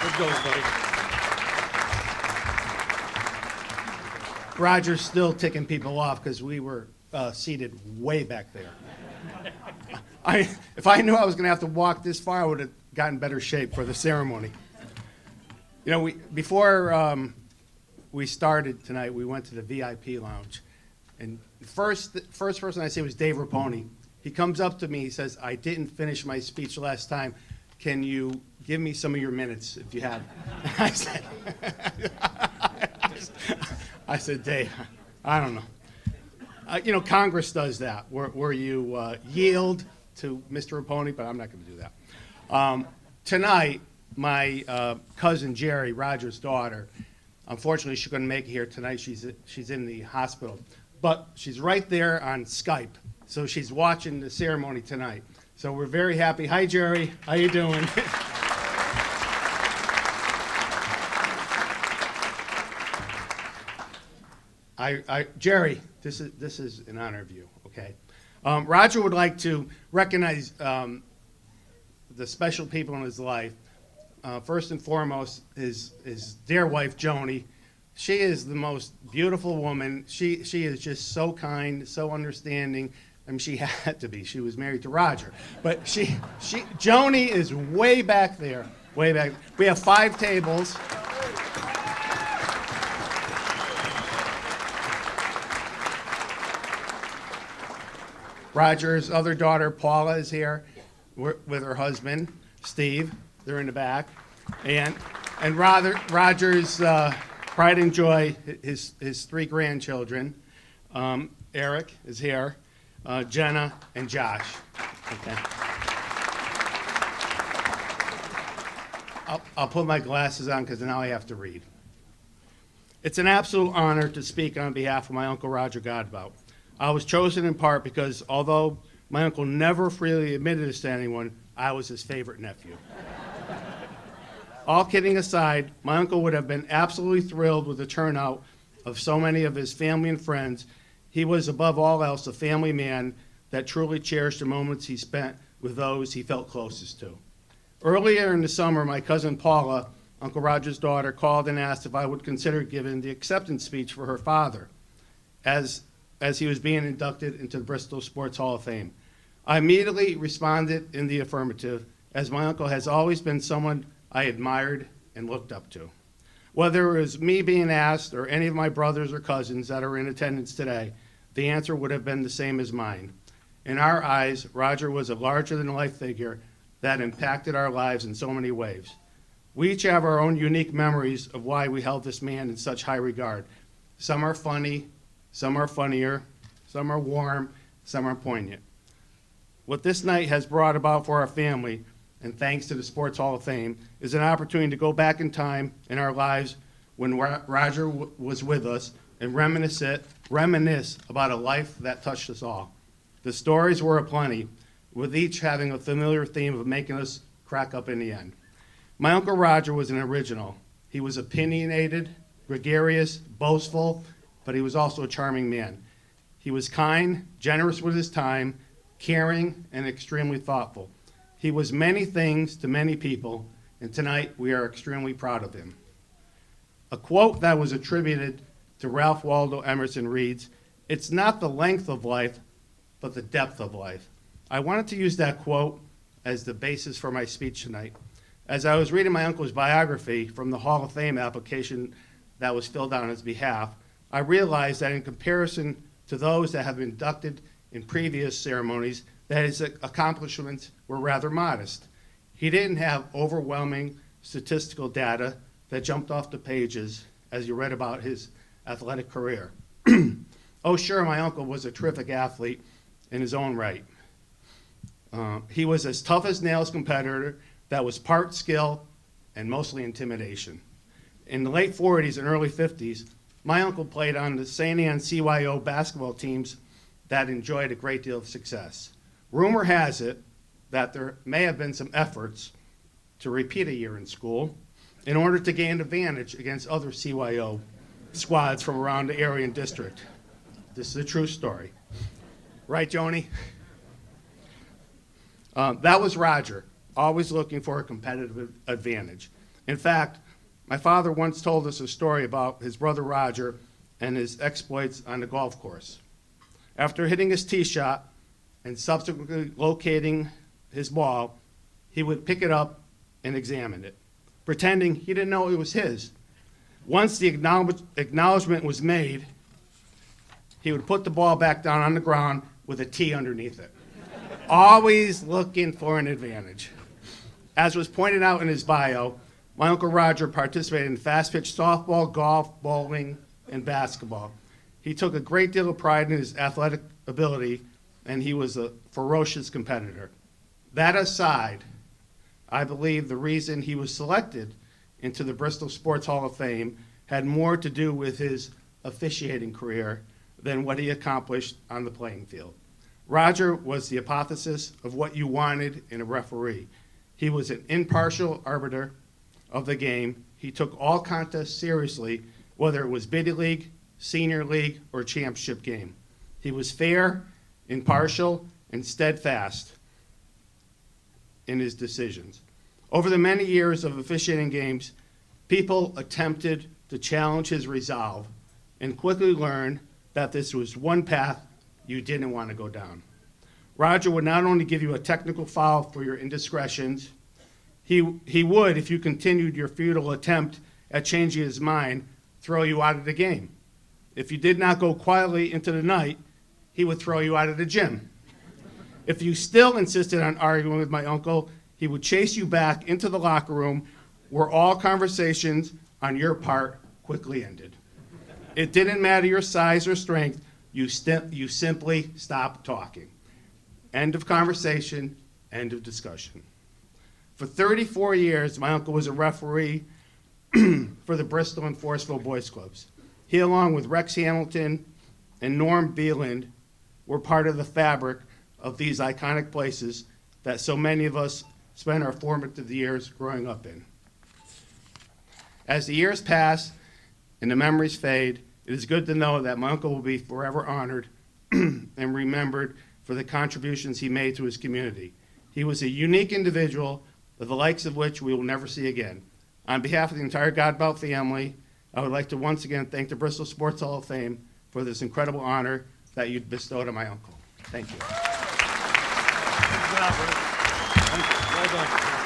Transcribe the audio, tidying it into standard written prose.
Good goes, buddy. Roger's still ticking people off because we were seated way back there. If I knew I was going to have to walk this far, I would have gotten better shape for the ceremony. You know, before we started tonight, we went to the VIP lounge. And the first person I see was Dave Raponi. He comes up to me, he says, "I didn't finish my speech last time. Can you give me some of your minutes if you have?" I said, "Dave, I don't know. You know, Congress does that, where you yield to Mr. Raponi, but I'm not going to do that." Tonight, my cousin Jerry, Roger's daughter, unfortunately she couldn't make it here tonight. She's in the hospital, but she's right there on Skype, so she's watching the ceremony tonight. So we're very happy. Hi, Jerry. How you doing? Jerry, this is an honor of you. Okay. Roger would like to recognize the special people in his life. First and foremost, his dear wife, Joni. She is the most beautiful woman. She is just so kind, so understanding. I mean, she had to be. She was married to Roger. But Joni is way back there, way back. We have 5 tables. Roger's other daughter, Paula, is here with her husband, Steve. They're in the back. And Roger's pride and joy, his 3 grandchildren. Eric is here, Jenna, and Josh. Okay. I'll put my glasses on because now I have to read. It's an absolute honor to speak on behalf of my Uncle Roger Godbout. I was chosen in part because although my uncle never freely admitted this to anyone, I was his favorite nephew. All kidding aside, my uncle would have been absolutely thrilled with the turnout of so many of his family and friends. He was above all else a family man that truly cherished the moments he spent with those he felt closest to. Earlier in the summer, my cousin Paula, Uncle Roger's daughter, called and asked if I would consider giving the acceptance speech for her father as he was being inducted into the Bristol Sports Hall of Fame. I immediately responded in the affirmative, as my uncle has always been someone I admired and looked up to. Whether it was me being asked or any of my brothers or cousins that are in attendance today, the answer would have been the same as mine. In our eyes, Roger was a larger-than-life figure that impacted our lives in so many ways. We each have our own unique memories of why we held this man in such high regard. Some are funny, some are funnier, some are warm, some are poignant. What this night has brought about for our family, and thanks to the Sports Hall of Fame, is an opportunity to go back in time in our lives when Roger was with us and reminisce about a life that touched us all. The stories were aplenty, with each having a familiar theme of making us crack up in the end. My Uncle Roger was an original. He was opinionated, gregarious, boastful, but he was also a charming man. He was kind, generous with his time, caring, and extremely thoughtful. He was many things to many people, and tonight we are extremely proud of him. A quote that was attributed to Ralph Waldo Emerson reads, "It's not the length of life, but the depth of life." I wanted to use that quote as the basis for my speech tonight. As I was reading my uncle's biography from the Hall of Fame application that was filled out on his behalf, I realized that in comparison to those that have been inducted in previous ceremonies, that his accomplishments were rather modest. He didn't have overwhelming statistical data that jumped off the pages as you read about his athletic career. Oh, sure, my uncle was a terrific athlete in his own right. He was as tough as nails competitor that was part skill and mostly intimidation. In the late 40s and early 50s, my uncle played on the St. Anne CYO basketball teams that enjoyed a great deal of success. Rumor has it that there may have been some efforts to repeat a year in school in order to gain advantage against other CYO squads from around the area and district. This is a true story. Right, Joni? That was Roger, always looking for a competitive advantage. In fact, my father once told us a story about his brother Roger and his exploits on the golf course. After hitting his tee shot and subsequently locating his ball, he would pick it up and examine it, pretending he didn't know it was his. Once the acknowledgement was made, he would put the ball back down on the ground with a tee underneath it, always looking for an advantage. As was pointed out in his bio, my Uncle Roger participated in fast-pitch softball, golf, bowling, and basketball. He took a great deal of pride in his athletic ability, and he was a ferocious competitor. That aside, I believe the reason he was selected into the Bristol Sports Hall of Fame had more to do with his officiating career than what he accomplished on the playing field. Roger was the apotheosis of what you wanted in a referee. He was an impartial arbiter of the game. He took all contests seriously, whether it was Biddy League, Senior League, or Championship game. He was fair, impartial, and steadfast in his decisions. Over the many years of officiating games, people attempted to challenge his resolve and quickly learned that this was one path you didn't want to go down. Roger would not only give you a technical foul for your indiscretions, he would, if you continued your futile attempt at changing his mind, throw you out of the game. If you did not go quietly into the night, he would throw you out of the gym. If you still insisted on arguing with my uncle, he would chase you back into the locker room where all conversations on your part quickly ended. It didn't matter your size or strength, you simply stopped talking. End of conversation, end of discussion. For 34 years, my uncle was a referee for the Bristol and Forestville Boys Clubs. He, along with Rex Hamilton and Norm Beeland, were part of the fabric of these iconic places that so many of us spent our formative years growing up in. As the years pass and the memories fade, it is good to know that my uncle will be forever honored and remembered for the contributions he made to his community. He was a unique individual, the likes of which we will never see again. On behalf of the entire Godbout family, I would like to once again thank the Bristol Sports Hall of Fame for this incredible honor that you bestowed on my uncle. Thank you. Good job, Rick. Thank you. Well done.